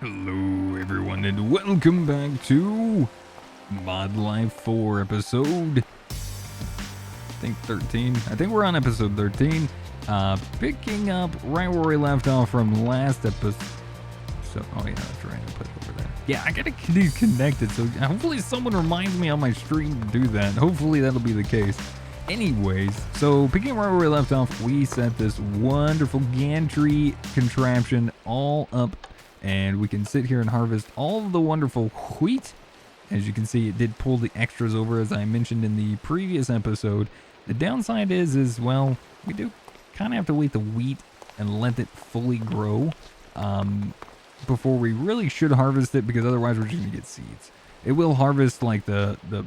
Hello everyone and welcome back to ModLife 4 episode, I think 13. I think we're on episode 13. Picking up right where we left off from last episode. So, oh yeah, that's right, I put it over there. Yeah, I gotta get connected, so hopefully someone reminds me on my stream to do that. Hopefully that'll be the case. Anyways, so picking up right where we left off, we set this wonderful gantry contraption all up, and we can sit here and harvest all of the wonderful wheat. As you can see, it did pull the extras over, as I mentioned in the previous episode. The downside is well, we do kind of have to wait the wheat and let it fully grow before we really should harvest it, because otherwise we're just gonna get seeds. It will harvest like the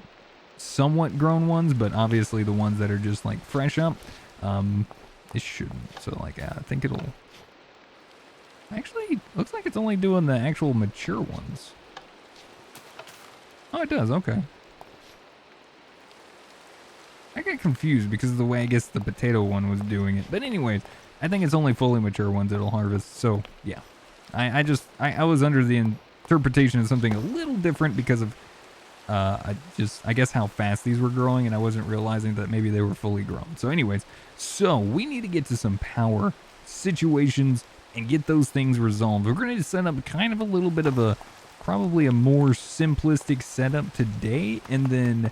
somewhat grown ones, but obviously the ones that are just like fresh up, it shouldn't. So like, I think it'll actually looks like it's only doing the actual mature ones. Oh, it does. Okay. I got confused because of the way I guess the potato one was doing it. But anyways, I think it's only fully mature ones it'll harvest. So yeah, I was under the interpretation of something a little different because of I guess how fast these were growing, and I wasn't realizing that maybe they were fully grown. So anyways, so we need to get to some power situations and get those things resolved. We're going to set up kind of a little bit of a, probably a more simplistic setup today, and then,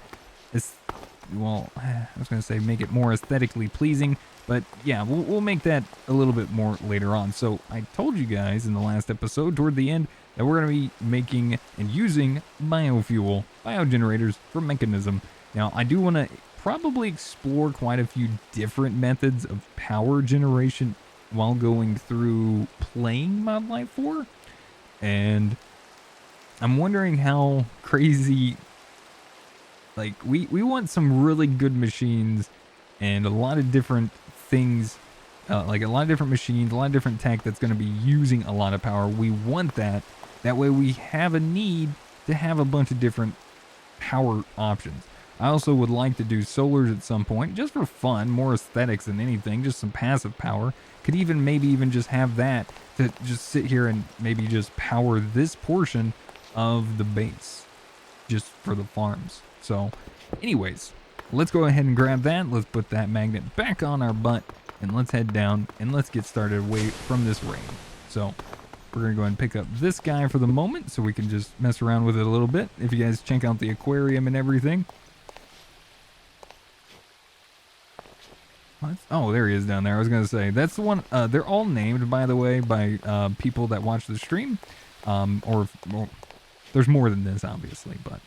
well, I was going to say make it more aesthetically pleasing, but yeah, we'll make that a little bit more later on. So I told you guys in the last episode, toward the end, that we're going to be making and using biofuel, biogenerators for mechanism. Now, I do want to probably explore quite a few different methods of power generation while going through playing ModLife 4, and I'm wondering how crazy, like, we want some really good machines and a lot of different things, like a lot of different machines, a lot of different tech that's going to be using a lot of power. We want that. That way we have a need to have a bunch of different power options. I also would like to do solars at some point, just for fun, more aesthetics than anything, just some passive power. Could even maybe even just have that to just sit here and maybe just power this portion of the base, just for the farms. So anyways, let's go ahead and grab that. Let's put that magnet back on our butt, and let's head down and let's get started away from this rain. So we're going to go ahead and pick up this guy for the moment so we can just mess around with it a little bit. If you guys check out the aquarium and everything. What? Oh, there he is down there. I was going to say, that's the one. They're all named, by the way, by people that watch the stream. Well, there's more than this, obviously, but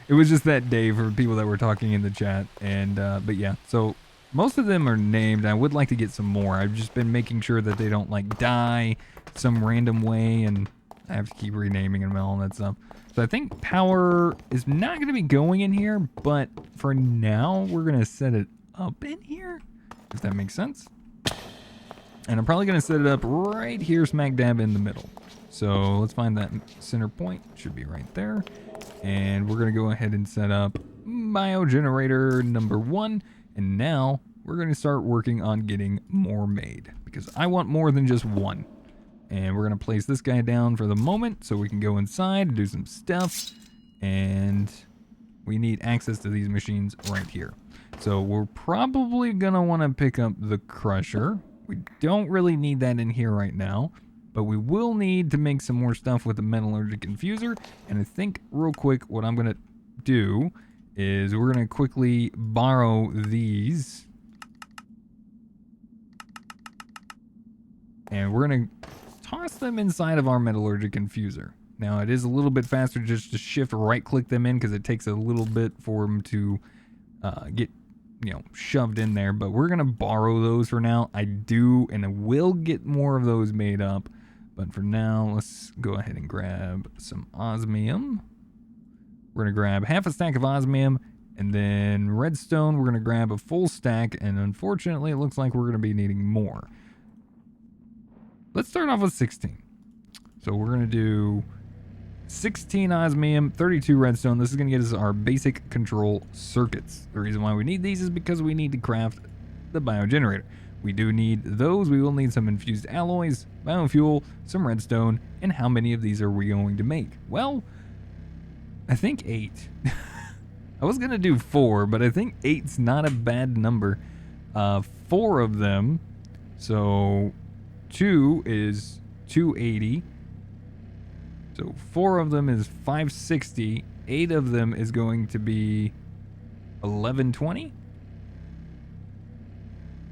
it was just that day for people that were talking in the chat. And but yeah, so most of them are named. I would like to get some more. I've just been making sure that they don't like die some random way, and I have to keep renaming them and all that stuff. So I think power is not going to be going in here, but for now we're going to set it up in here, if that makes sense. And I'm probably going to set it up right here smack dab in the middle. So let's find that center point. Should be right there. And we're going to go ahead and set up biogenerator number 1. And now we're going to start working on getting more made, because I want more than just one. And we're going to place this guy down for the moment so we can go inside and do some stuff. And we need access to these machines right here. So we're probably going to want to pick up the crusher. We don't really need that in here right now, but we will need to make some more stuff with the Metallurgic Infuser. And I think real quick what I'm going to do is we're going to quickly borrow these. And we're going to toss them inside of our Metallurgic Infuser. Now, it is a little bit faster just to shift right click them in, because it takes a little bit for them to get, shoved in there. But we're going to borrow those for now. I do, and I will get more of those made up. But for now, let's go ahead and grab some osmium. We're going to grab half a stack of osmium, and then redstone, we're going to grab a full stack, and unfortunately, it looks like we're going to be needing more. Let's start off with 16. So we're going to do 16 osmium, 32 redstone. This is going to get us our basic control circuits. The reason why we need these is because we need to craft the biogenerator. We do need those. We will need some infused alloys, biofuel, some redstone, and how many of these are we going to make? Well, I think 8. I was going to do 4, but I think 8's not a bad number. 4 of them, so 2 is 280. So 4 of them is 560. 8 of them is going to be 1120,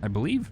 I believe.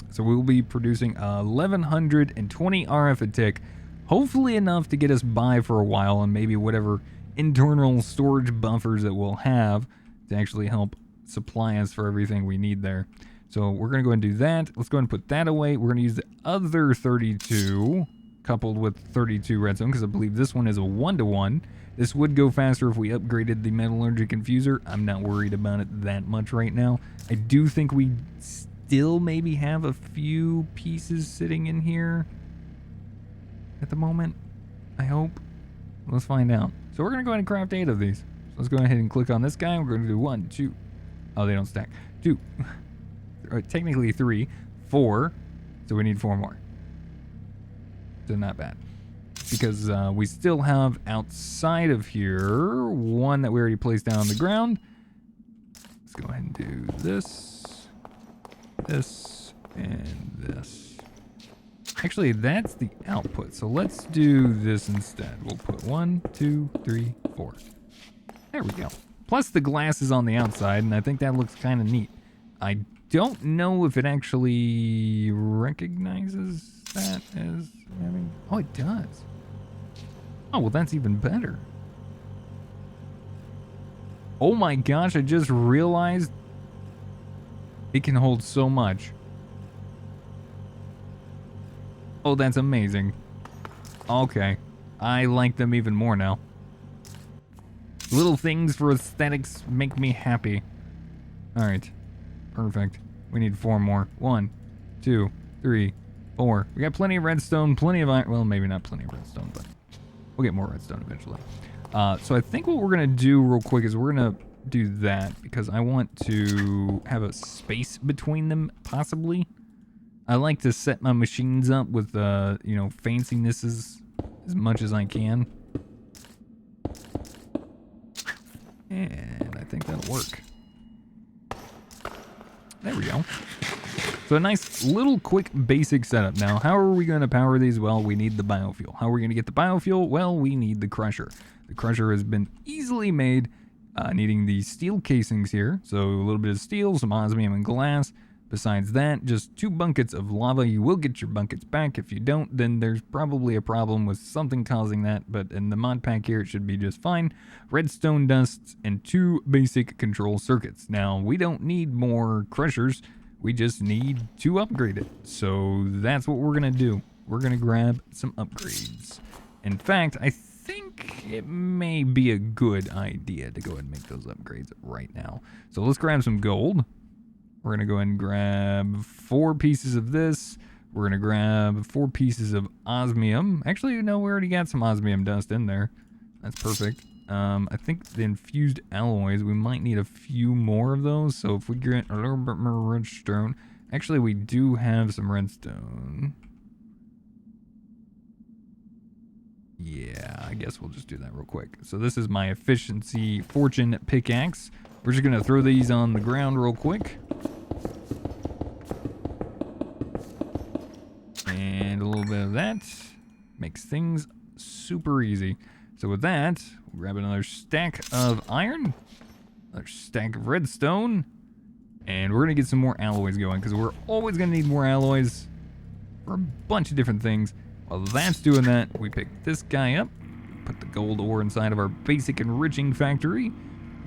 So we will be producing 1120 RF a tick, hopefully enough to get us by for a while, and maybe whatever internal storage buffers that we'll have to actually help supply us for everything we need there. So we're going to go ahead and do that. Let's go ahead and put that away. We're going to use the other 32 coupled with 32 redstone, because I believe this one is a 1-to-1. This would go faster if we upgraded the Metallurgic Infuser. I'm not worried about it that much right now. I do think we still maybe have a few pieces sitting in here at the moment, I hope. Let's find out. So we're going to go ahead and craft 8 of these. So let's go ahead and click on this guy. We're going to do 1, 2. Oh, they don't stack. 2. Technically 3. 4. So we need 4 more. So not bad. Because we still have outside of here 1 that we already placed down on the ground. Let's go ahead and do this, this, and this. Actually, that's the output. So let's do this instead. We'll put 1, 2, 3, 4. There we go. Plus the glass is on the outside, and I think that looks kind of neat. I don't know if it actually recognizes that as having... Oh, it does. Oh, well, that's even better. Oh my gosh, I just realized it can hold so much. Oh, that's amazing. Okay. I like them even more now. Little things for aesthetics make me happy. Alright. Perfect. We need 4 more. 1, 2, 3, 4. We got plenty of redstone, plenty of iron. Well, maybe not plenty of redstone, but we'll get more redstone eventually. So I think what we're going to do real quick is we're going to do that because I want to have a space between them, possibly. I like to set my machines up with, you know, fancynesses as much as I can. And I think that'll work. There we go. So a nice little quick basic setup. Now, how are we going to power these? Well, we need the biofuel. How are we going to get the biofuel? Well, we need the crusher. The crusher has been easily made, needing the steel casings here. So a little bit of steel, some osmium and glass. Besides that, just 2 buckets of lava. You will get your buckets back. If you don't, then there's probably a problem with something causing that. But in the mod pack here, it should be just fine. Redstone dusts and 2 basic control circuits. Now, we don't need more crushers. We just need to upgrade it. So that's what we're going to do. We're going to grab some upgrades. In fact, I think it may be a good idea to go ahead and make those upgrades right now. So let's grab some gold. We're going to go ahead and grab 4 pieces of this. We're going to grab 4 pieces of osmium. Actually, no, we already got some osmium dust in there. That's perfect. I think the infused alloys, we might need a few more of those. So if we get a little bit more redstone. Actually, we do have some redstone. Yeah, I guess we'll just do that real quick. So this is my efficiency fortune pickaxe. We're just going to throw these on the ground real quick. And a little bit of that makes things super easy. So with that, we'll grab another stack of iron, another stack of redstone, and we're going to get some more alloys going because we're always going to need more alloys for a bunch of different things. While that's doing that, we pick this guy up, put the gold ore inside of our basic enriching factory.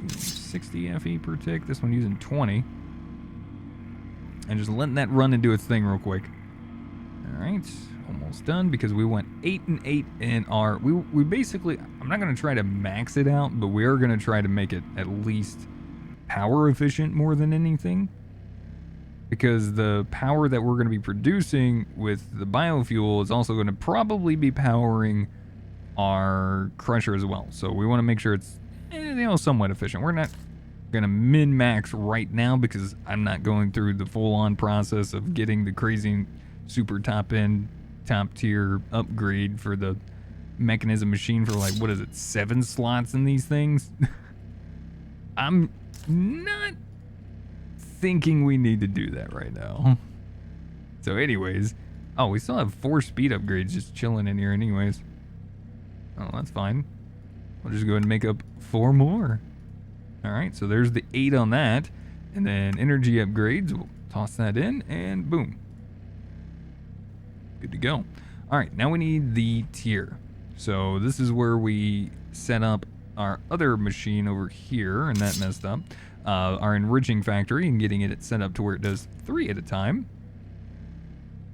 60 Fe per tick, this one using 20. And just letting that run and do its thing real quick. Alright, almost done because we went 8 and 8 in our... We basically... I'm not going to try to max it out, but we are going to try to make it at least power efficient more than anything. Because the power that we're going to be producing with the biofuel is also going to probably be powering our crusher as well. So we want to make sure it's, you know, somewhat efficient. We're not going to min-max right now because I'm not going through the full-on process of getting the crazy super top tier upgrade for the mechanism machine for like, what is it, 7 slots in these things? I'm not thinking we need to do that right now. So anyways, oh, we still have 4 speed upgrades just chilling in here anyways. Oh, that's fine. We'll just go ahead and make up 4 more. All right, so there's the 8 on that. And then energy upgrades, we'll toss that in and boom. Good to go. All right, now we need the tier. So this is where we set up our other machine over here, and that messed up. Our enriching factory and getting it set up to where it does 3 at a time.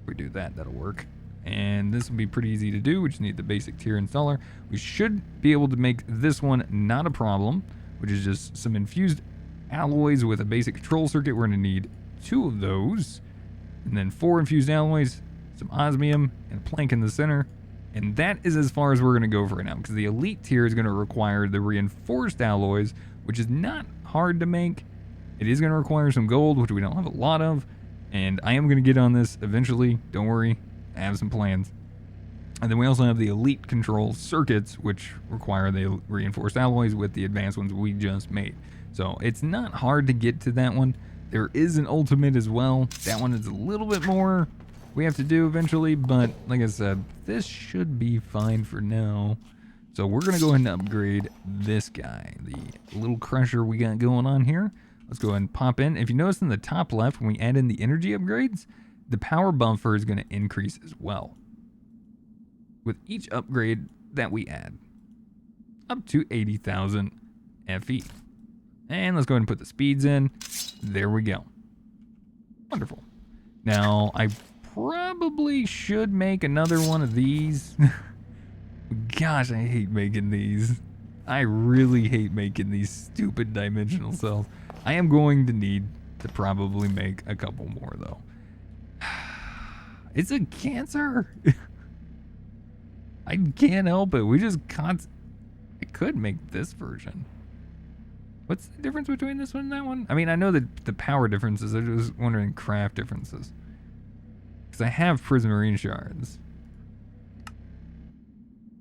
If we do that, that'll work. And this will be pretty easy to do. We just need the basic tier installer. We should be able to make this one not a problem, which is just some infused alloys with a basic control circuit. We're going to need 2 of those, and then 4 infused alloys, some osmium, and a plank in the center. And that is as far as we're going to go for right now, because the elite tier is going to require the reinforced alloys, which is not hard to make. It is going to require some gold, which we don't have a lot of, and I am going to get on this eventually. Don't worry, I have some plans. And then we also have the elite control circuits, which require the reinforced alloys with the advanced ones we just made. So it's not hard to get to that one. There is an ultimate as well. That one is a little bit more we have to do eventually, but like I said, this should be fine for now. So we're going to go ahead and upgrade this guy, the little crusher we got going on here. Let's go ahead and pop in. If you notice in the top left, when we add in the energy upgrades, the power buffer is going to increase as well with each upgrade that we add, up to 80,000 FE. And let's go ahead and put the speeds in. There we go. Wonderful. Now, I probably should make another one of these. Gosh, I hate making these. I really hate making these stupid dimensional cells. I am going to need to probably make a couple more, though. It's a cancer. I can't help it. We just can't. I could make this version. What's the difference between this one and that one? I mean, I know that the power differences. I was wondering craft differences. Because I have Prismarine Shards.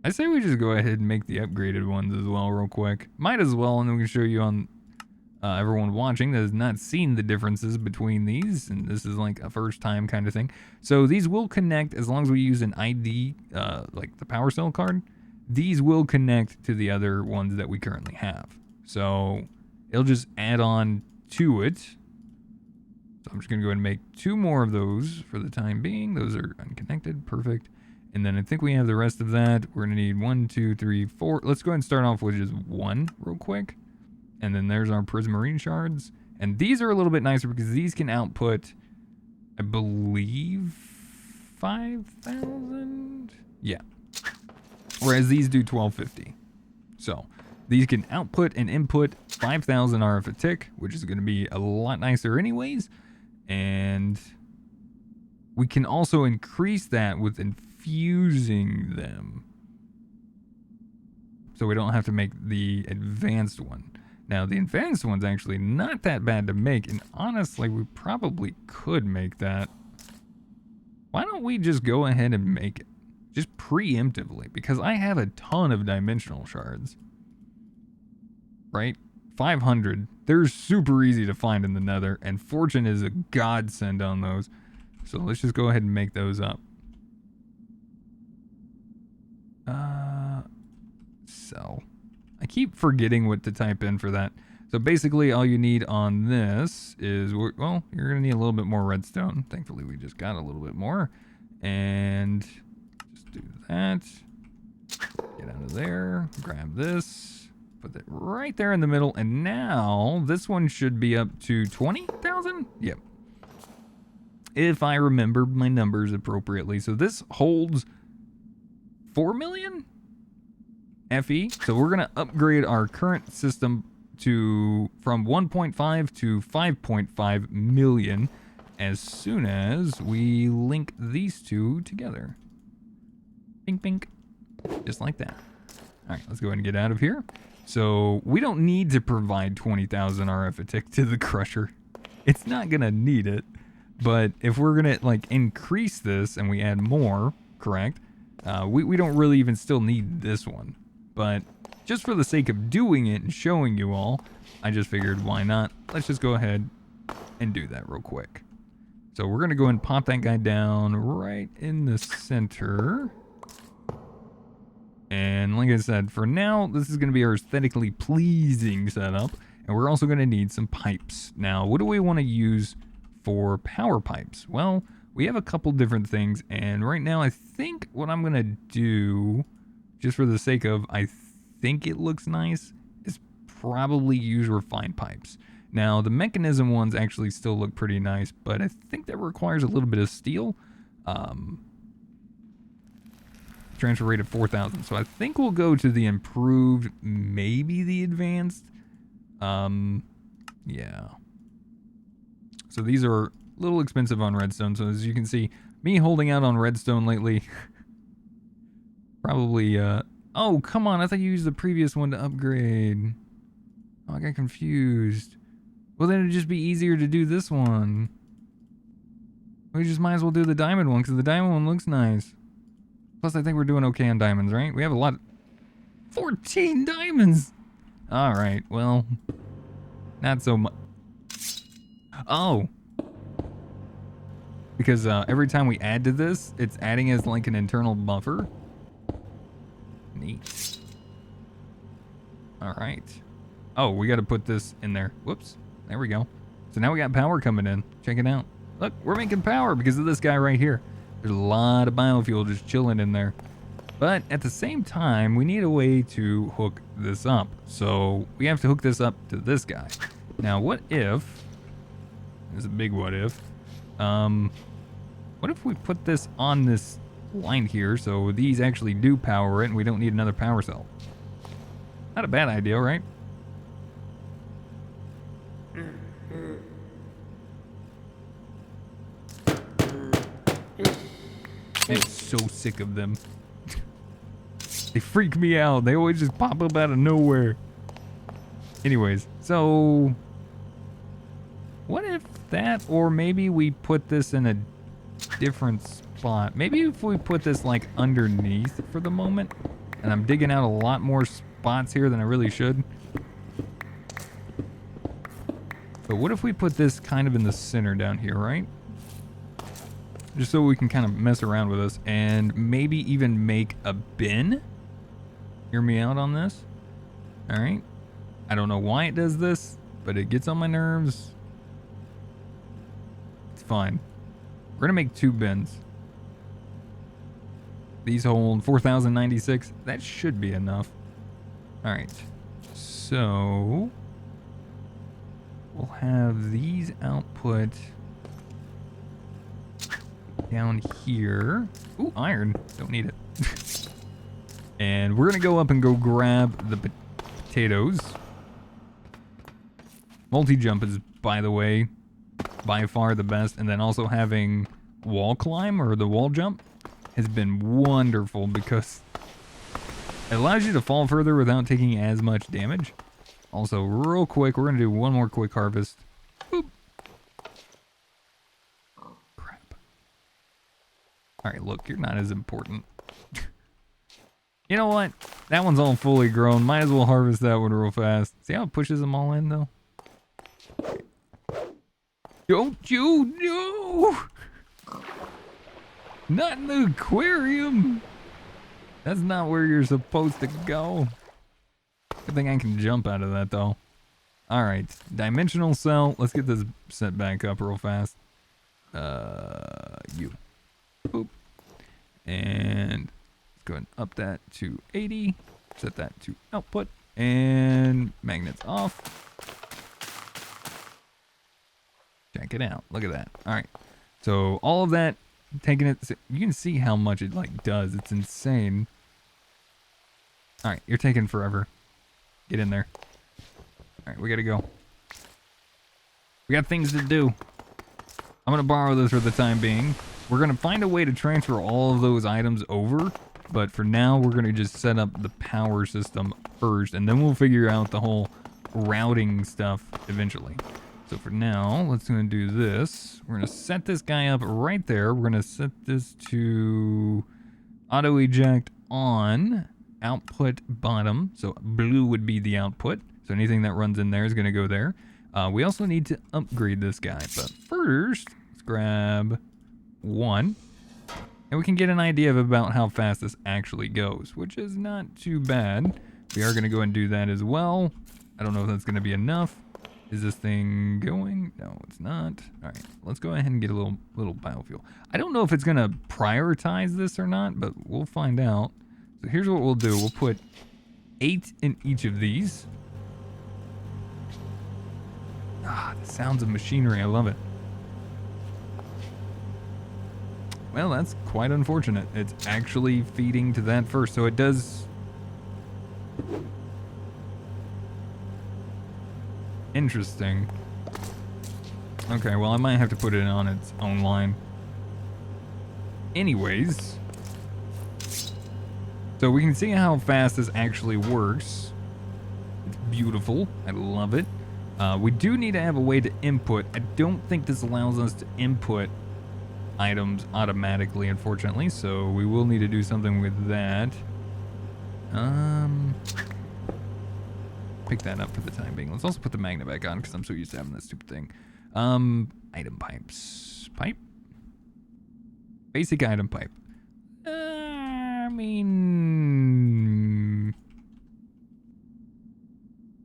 I say we just go ahead and make the upgraded ones as well real quick. Might as well, and then we can show you on everyone watching that has not seen the differences between these. And this is like a first time kind of thing. So these will connect as long as we use an ID, like the power cell card. These will connect to the other ones that we currently have. So it'll just add on to it. So I'm just going to go ahead and make 2 more of those for the time being. Those are unconnected. Perfect. And then I think we have the rest of that. We're going to need 1, 2, 3, 4. Let's go ahead and start off with just 1 real quick. And then there's our Prismarine Shards. And these are a little bit nicer because these can output, I believe, 5,000? Yeah. Whereas these do 1250. So these can output and input 5,000 RF a tick, which is going to be a lot nicer anyways. And we can also increase that with infusing them. So we don't have to make the advanced one. Now, the advanced one's actually not that bad to make. And honestly, we probably could make that. Why don't we just go ahead and make it? Just preemptively. Because I have a ton of dimensional shards. Right? 500. They're super easy to find in the nether, and fortune is a godsend on those. So let's just go ahead and make those up. Sell. I keep forgetting what to type in for that. So basically all you need on this is, well, you're going to need a little bit more redstone. Thankfully we just got a little bit more. And just do that. Get out of there. Grab this. Put it right there in the middle. And now this one should be up to 20,000? Yep. If I remember my numbers appropriately. So this holds 4 million FE. So we're going to upgrade our current system from 1.5 to 5.5 million as soon as we link these two together. Pink, pink. Just like that. All right, let's go ahead and get out of here. So we don't need to provide 20,000 RF a tick to the crusher. It's not going to need it. But if we're gonna like increase this and we add more, correct? We don't really even still need this one. But just for the sake of doing it and showing you all, I just figured why not? Let's just go ahead and do that real quick. So we're gonna go and pop that guy down right in the center. And like I said, for now, this is gonna be our aesthetically pleasing setup. And we're also gonna need some pipes. Now, what do we wanna use for power pipes? Well, we have a couple different things. And right now, I think what I'm gonna do, just for the sake of, I think it looks nice, is probably use refined pipes. Now, the mechanism ones actually still look pretty nice, but I think that requires a little bit of steel. Transfer rate of 4,000. So I think we'll go to the improved, maybe the advanced. Yeah. So these are a little expensive on redstone. So as you can see, me holding out on redstone lately. Probably, oh, come on. I thought you used the previous one to upgrade. Oh, I got confused. Well, then it'd just be easier to do this one. We just might as well do the diamond one, because the diamond one looks nice. Plus, I think we're doing okay on diamonds, right? We have a lot. 14 diamonds! Alright, well, not so much. Oh! Because every time we add to this, it's adding as like an internal buffer. Neat. Alright. Oh, we gotta put this in there. Whoops. There we go. So now we got power coming in. Check it out. Look, we're making power because of this guy right here. There's a lot of biofuel just chilling in there. But at the same time, we need a way to hook this up. So we have to hook this up to this guy. Now, what if... This is a big what if. What if we put this on this line here so these actually do power it and we don't need another power cell? Not a bad idea, right? I'm so sick of them. They freak me out. They always just pop up out of nowhere. Anyways, so... What if that, or maybe we put this in a different spot. Maybe if we put this like underneath for the moment. And I'm digging out a lot more spots here than I really should. But what if we put this kind of in the center down here, right? Just so we can kind of mess around with this and maybe even make a bin. Hear me out on this. All right. I don't know why it does this, but it gets on my nerves. It's fine. We're going to make 2 bins. These hold 4,096. That should be enough. All right. So we'll have these output down here. Ooh, iron. Don't need it. And we're going to go up and go grab the potatoes. Multi-jump is, by the way, by far the best. And then also having wall climb, or the wall jump, has been wonderful because it allows you to fall further without taking as much damage. Also, real quick, we're going to do one more quick harvest. Boop. Crap. Alright, look, you're not as important. You know what? That one's all fully grown. Might as well harvest that one real fast. See how it pushes them all in, though? Don't you know? Not in the aquarium. That's not where you're supposed to go. Good thing I can jump out of that, though. Alright, dimensional cell. Let's get this set back up real fast. You. Boop. And let's go ahead and up that to 80. Set that to output. And magnets off. Check it out. Look at that. Alright. So all of that, taking it, you can see how much it like does. It's insane. Alright, you're taking forever. Get in there. Alright, we gotta go. We got things to do. I'm gonna borrow this for the time being. We're gonna find a way to transfer all of those items over, but for now we're gonna just set up the power system first, and then we'll figure out the whole routing stuff eventually. So for now, let's go and do this. We're going to set this guy up right there. We're going to set this to auto eject on, output bottom. So blue would be the output. So anything that runs in there is going to go there. We also need to upgrade this guy. But first, let's grab 1. And we can get an idea of about how fast this actually goes, which is not too bad. We are going to go and do that as well. I don't know if that's going to be enough. Is this thing going? No, it's not. All right, let's go ahead and get a little biofuel. I don't know if it's going to prioritize this or not, but we'll find out. So here's what we'll do. We'll put 8 in each of these. Ah, the sounds of machinery. I love it. Well, that's quite unfortunate. It's actually feeding to that first, so it does... Interesting. Okay, well, I might have to put it on its own line. Anyways. So we can see how fast this actually works. It's beautiful. I love it. We do need to have a way to input. I don't think this allows us to input items automatically, unfortunately, so we will need to do something with that. Pick that up for the time being. Let's also put the magnet back on because I'm so used to having that stupid thing. Item pipes. Pipe? Basic item pipe. I mean...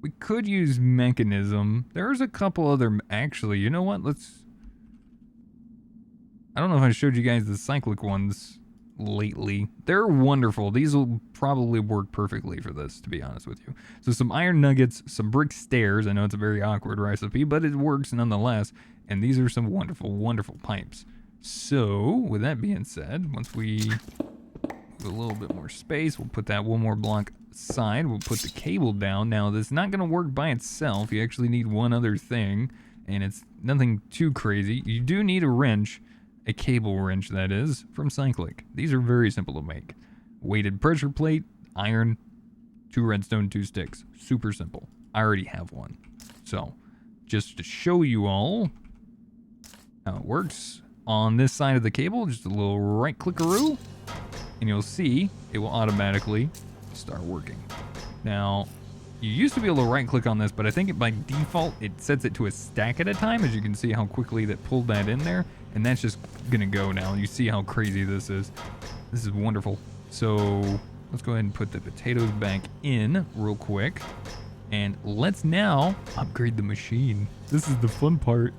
We could use mechanism. There's a couple other... Actually, you know what? Let's... I don't know if I showed you guys the cyclic ones lately. They're wonderful. These will probably work perfectly for this, to be honest with you. So some iron nuggets, some brick stairs. I know it's a very awkward recipe, but it works nonetheless. And these are some wonderful, wonderful pipes. So, with that being said, once we move a little bit more space, we'll put that one more block aside. We'll put the cable down. Now, this is not going to work by itself. You actually need one other thing, and it's nothing too crazy. You do need a wrench. A cable wrench, that is, from Cyclic. These are very simple to make. Weighted pressure plate, iron, 2 redstone, 2 sticks. Super simple. I already have one. So, just to show you all how it works, on this side of the cable, just a little right-clickaroo, and you'll see it will automatically start working. Now, you used to be able to right-click on this, but I think by default, it sets it to a stack at a time, as you can see how quickly that pulled that in there. And that's just gonna go now. You see how crazy this is. This is wonderful. So let's go ahead and put the potatoes back in real quick. And let's now upgrade the machine. This is the fun part.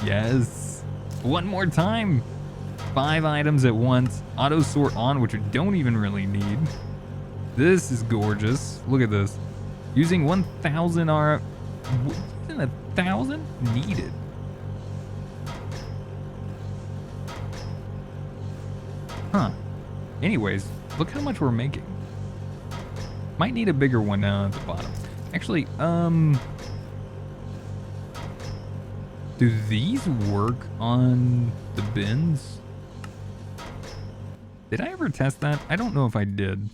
Yes. One more time. 5 items at once. Auto sort on, which we don't even really need. This is gorgeous. Look at this. Using 1,000 R... Isn't 1,000 needed? Huh. Anyways, look how much we're making. Might need a bigger one down at the bottom. Actually, do these work on the bins? Did I ever test that? I don't know if I did.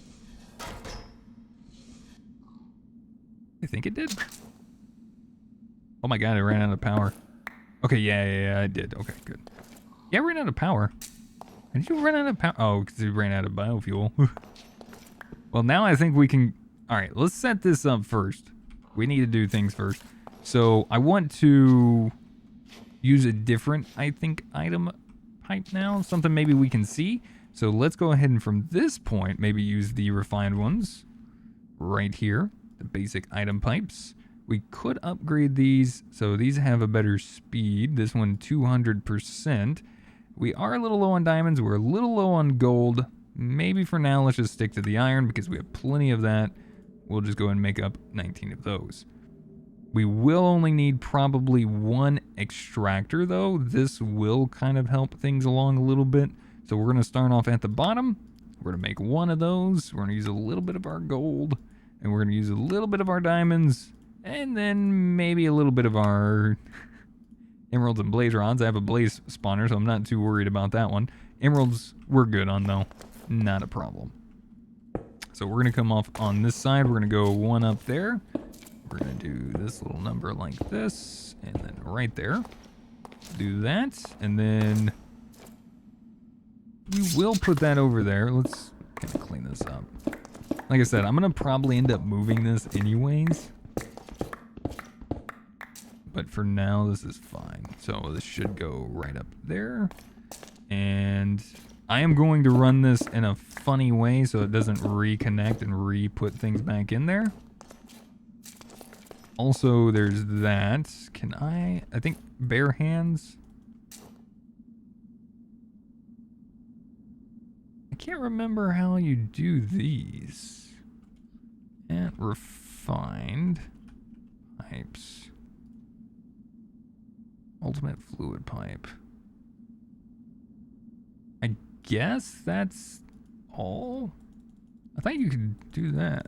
I think it did. Oh my god, I ran out of power. Okay, yeah, I did. Okay, good. Yeah, I ran out of power. Did you run out of power? Oh, because you ran out of biofuel. Well, now I think we can... Alright, let's set this up first. We need to do things first. So, I want to use a different, I think, item pipe now. Something maybe we can see. So, let's go ahead and from this point, maybe use the refined ones. Right here. The basic item pipes. We could upgrade these. So, these have a better speed. This one, 200%. We are a little low on diamonds. We're a little low on gold. Maybe for now, let's just stick to the iron because we have plenty of that. We'll just go and make up 19 of those. We will only need probably 1 extractor, though. This will kind of help things along a little bit. So we're going to start off at the bottom. We're going to make 1 of those. We're going to use a little bit of our gold. And we're going to use a little bit of our diamonds. And then maybe a little bit of our... emeralds and blaze rods. I have a blaze spawner, so I'm not too worried about that one. Emeralds, we're good on, though. Not a problem. So we're going to come off on this side. We're going to go 1 up there. We're gonna do this little number like this, and then right there. Do that, and then we will put that over there. Let's kind of clean this up. Like I said, I'm gonna probably end up moving this anyways. But for now, this is fine. So this should go right up there. And I am going to run this in a funny way so it doesn't reconnect and re-put things back in there. Also, there's that. Can I think bare hands. I can't remember how you do these. And refined pipes. Ultimate fluid pipe. I guess that's all? I thought you could do that.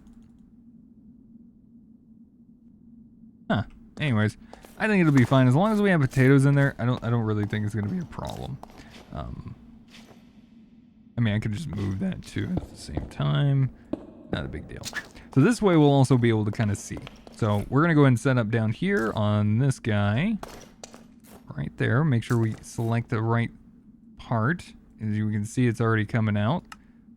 Huh. Anyways, I think it'll be fine as long as we have potatoes in there. I don't really think it's gonna be a problem. I mean, I could just move that too at the same time. Not a big deal. So this way we'll also be able to kind of see. So we're gonna go ahead and set up down here on this guy. Right there. Make sure we select the right part. As you can see, it's already coming out.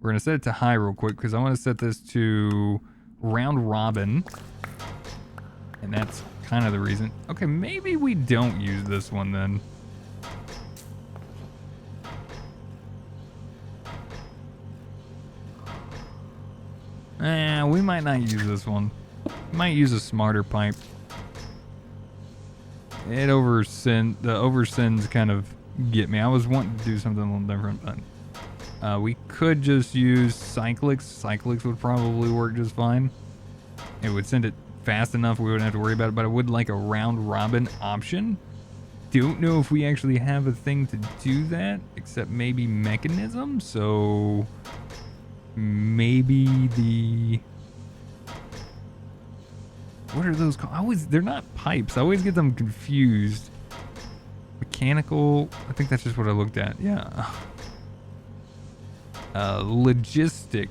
We're gonna set it to high real quick because I want to set this to round robin. And that's kind of the reason. Okay, maybe we don't use this one then. We might not use this one. We might use a smarter pipe. The oversins kind of get me. I was wanting to do something a little different, but we could just use cyclics. Cyclics would probably work just fine. It would send it fast enough we wouldn't have to worry about it, but I would like a round robin option. Don't know if we actually have a thing to do that, except maybe mechanism, so maybe the... What are those called? They're not pipes. I always get them confused. Mechanical, I think that's just what I looked at, yeah. Logistic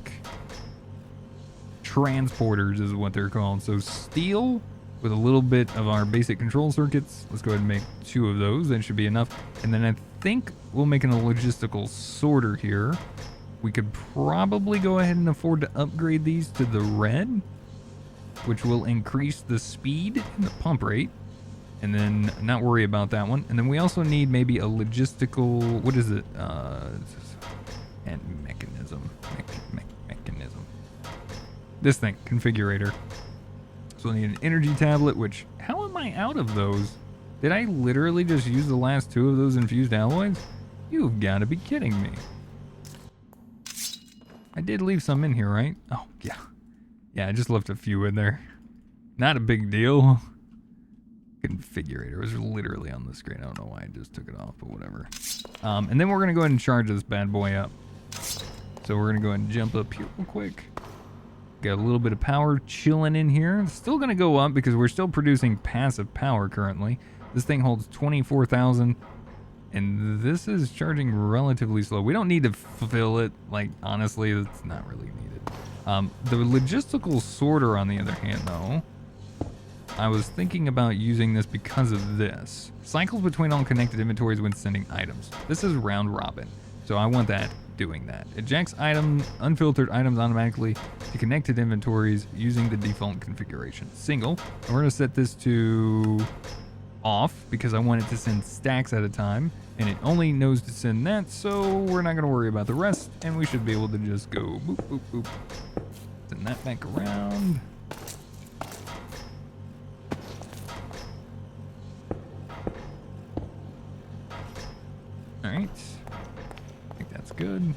Transporters is what they're called. So steel with a little bit of our basic control circuits. Let's go ahead and make 2 of those. That should be enough. And then I think we'll make a logistical sorter here. We could probably go ahead and afford to upgrade these to the red, which will increase the speed and the pump rate. And then not worry about that one. And then we also need maybe a logistical, what is it? And mechanism. Mechanism. This thing, configurator. So I need an energy tablet, which, how am I out of those? Did I literally just use the last 2 of those infused alloys? You've got to be kidding me. I did leave some in here, right? Oh, yeah. Yeah, I just left a few in there. Not a big deal. Configurator was literally on the screen. I don't know why I just took it off, but whatever. And then we're going to go ahead and charge this bad boy up. So we're going to go ahead and jump up here real quick. Got a little bit of power chilling in here. It's still going to go up because we're still producing passive power currently. This thing holds 24,000. And this is charging relatively slow. We don't need to fill it. Like, honestly, it's not really needed. The logistical sorter, on the other hand, though, I was thinking about using this because of this. Cycles between all connected inventories when sending items. This is round robin, so I want that doing that. Ejects unfiltered items automatically to connected inventories using the default configuration. Single. And we're going to set this to off because I want it to send stacks at a time, and it only knows to send that, so we're not going to worry about the rest, and we should be able to just go boop, boop, boop. Send that back around. Alright. I think that's good.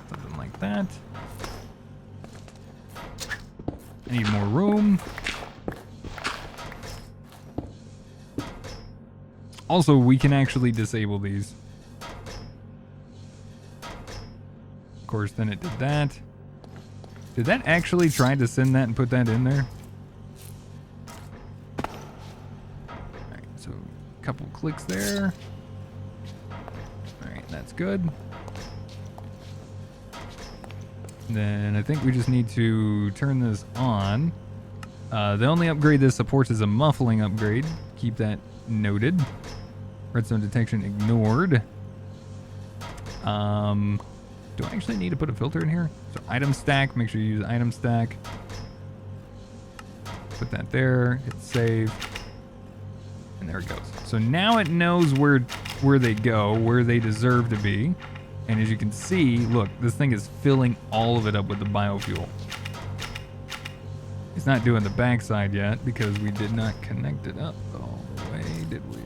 Something like that. I need more room. Also, we can actually disable these. Of course, then it did that. Did that actually try to send that and put that in there? Alright, so a couple clicks there. Alright, that's good. Then I think we just need to turn this on. The only upgrade this supports is a muffling upgrade. Keep that noted. Redstone detection ignored. Do I actually need to put a filter in here? So item stack, make sure you use item stack. Put that there, hit save. And there it goes. So now it knows where they go, where they deserve to be. And as you can see, look, this thing is filling all of it up with the biofuel. It's not doing the backside yet because we did not connect it up all the way, did we?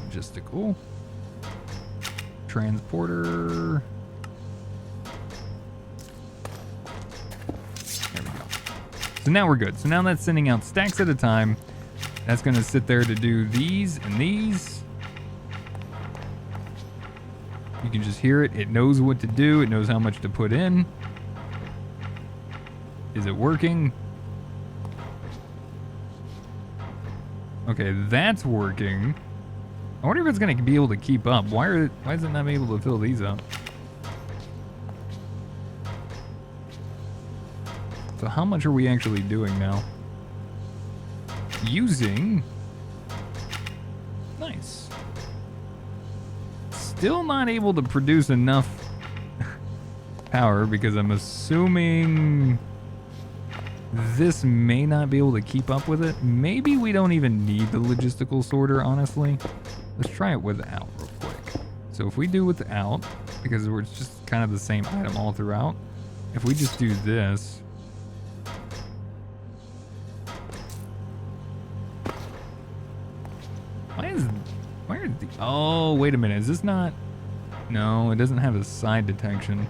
Logistical Transporter. There we go. So now we're good. So now that's sending out stacks at a time. That's going to sit there to do these and these. You can just hear it. It knows what to do. It knows how much to put in. Is it working? Okay, that's working. I wonder if it's going to be able to keep up. Why is it not able to fill these up? So how much are we actually doing now? Using. Nice. Still not able to produce enough power because I'm assuming this may not be able to keep up with it. Maybe we don't even need the logistical sorter, honestly. Let's try it without real quick. So if we do without, because it's just kind of the same item all throughout, if we just do this, why are the, oh, wait a minute, is this not, no, it doesn't have a side detection.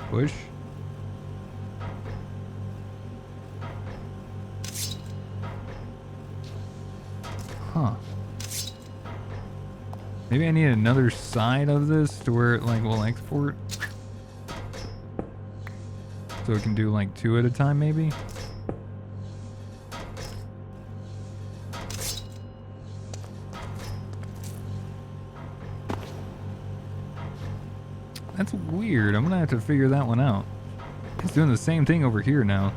Push. Huh. Maybe I need another side of this to where it like will export. So it can do like 2 at a time maybe? That's weird. I'm gonna have to figure that one out. It's doing the same thing over here now.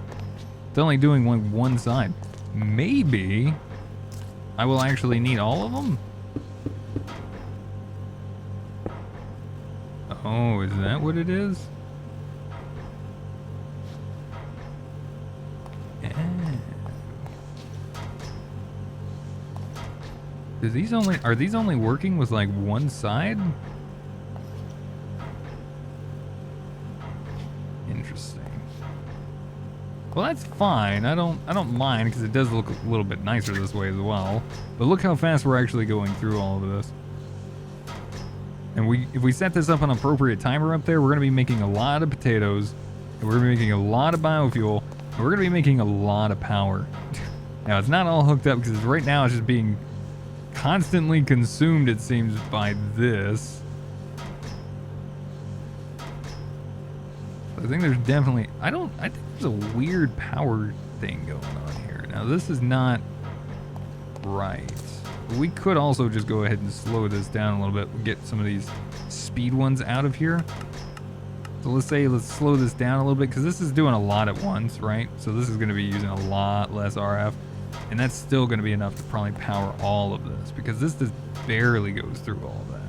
It's only doing one side. Maybe I will actually need all of them? Oh, is that what it is? Yeah. Are these only working with like one side? Interesting. Well, that's fine. I don't mind because it does look a little bit nicer this way as well. But look how fast we're actually going through all of this. And if we set this up on an appropriate timer up there, we're going to be making a lot of potatoes, and we're going to be making a lot of biofuel, and we're going to be making a lot of power. Now, it's not all hooked up because right now it's just being constantly consumed, it seems, by this. I think there's definitely, I think there's a weird power thing going on here. Now, this is not right. We could also just go ahead and slow this down a little bit, get some of these speed ones out of here. So let's slow this down a little bit because this is doing a lot at once, right? So this is going to be using a lot less RF, and that's still going to be enough to probably power all of this because this just barely goes through all of that.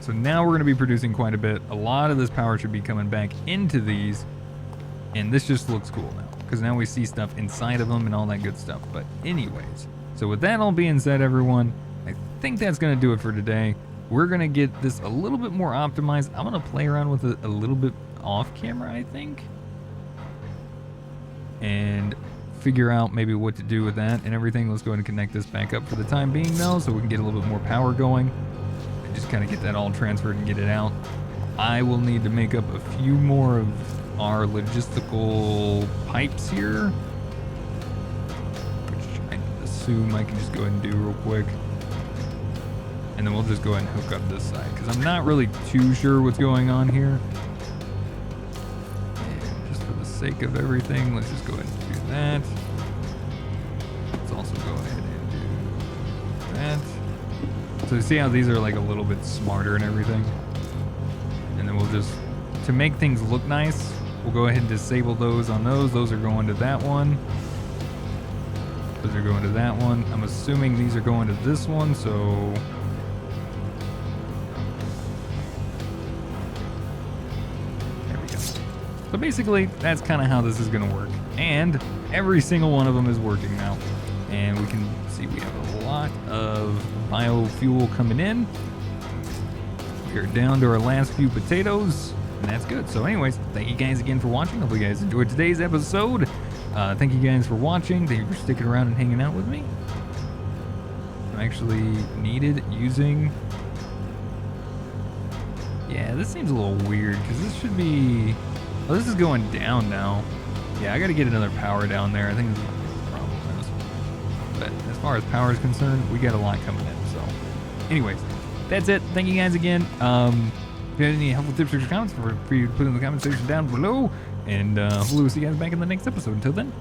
So now we're going to be producing quite a bit. A lot of this power should be coming back into these, and this just looks cool now because now we see stuff inside of them and all that good stuff. But anyways, so with that all being said, everyone, I think that's going to do it for today. We're going to get this a little bit more optimized. I'm going to play around with it a little bit off camera, I think, and figure out maybe what to do with that and everything. Let's go ahead and connect this back up for the time being, though, so we can get a little bit more power going and just kind of get that all transferred and get it out. I will need to make up a few more of our logistical pipes here, which I assume I can just go ahead and do real quick. And then we'll just go ahead and hook up this side because I'm not really too sure what's going on here. And just for the sake of everything, let's just go ahead and do that. Let's also go ahead and do that. So you see how these are like a little bit smarter and everything? And then we'll just, to make things look nice, we'll go ahead and disable those on those. Those are going to that one. Those are going to that one. I'm assuming these are going to this one, so... There we go. So basically, that's kind of how this is going to work. And every single one of them is working now. And we can see we have a lot of biofuel coming in. We're down to our last few potatoes, and that's good. So anyways, thank you guys again for watching. Hope you guys enjoyed today's episode. Thank you guys for watching. Thank you for sticking around and hanging out with me. I'm actually needed using... Yeah, this seems a little weird, because this should be... Oh, this is going down now. Yeah, I gotta get another power down there. I think this is what the problem is. But as far as power is concerned, we got a lot coming in, so... Anyways, that's it. Thank you guys again. If you have any helpful tips or comments, for you to put in the comment section down below. And hopefully we'll see you guys back in the next episode. Until then,